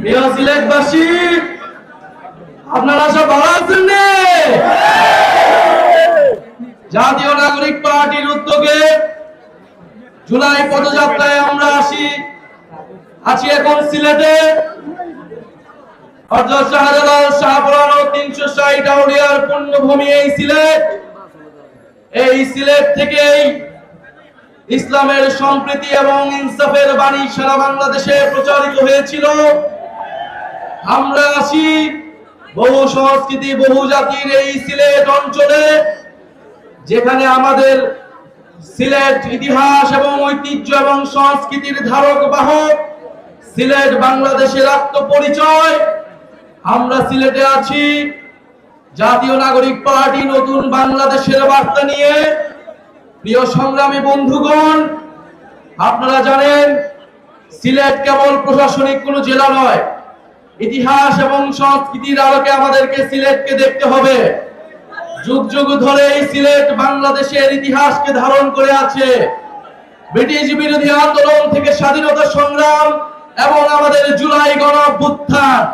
প্রিয় সিলেটবাসী, আপনারা সব ভালো আছেন? জাতীয় নাগরিক পার্টির উদ্যোগে জুলাই পদযাত্রায় আমরা আছি এখন সিলেটে। শাহজালাল শাহপুরান 360 আউলিয়ার পুণ্যভূমি এই সিলেট থেকেই ইসলামের সম্প্রীতি এবং ইনসাফের বাণী সারা বাংলাদেশে প্রচারিত হয়েছিল। আমরা বহু সংস্কৃতি বহু জাতির এই সিলেট অঞ্চলে, যেখানে আমাদের সিলেট ইতিহাস এবং ঐতিহ্য এবং সংস্কৃতির ধারক বাহক, সিলেট বাংলাদেশের আত্মপরিচয়। আমরা সিলেটে আছি জাতীয় নাগরিক পার্টি নতুন বাংলাদেশের বার্তা নিয়ে। প্রিয় সংগ্রামী বন্ধুগণ, আপনারা জানেন সিলেট কেবল প্রশাসনিক কোনো জেলা নয়। ইতিহাস এবং সংস্কৃতির আলোকে আমাদেরকে সিলেটকে দেখতে হবে। যুগ যুগ ধরে এই সিলেট বাংলাদেশের ইতিহাসকে ধারণ করে আছে। ব্রিটিশ বিরোধী আন্দোলন থেকে স্বাধীনতা সংগ্রাম এবং আমাদের জুলাই গণ অভ্যুত্থান,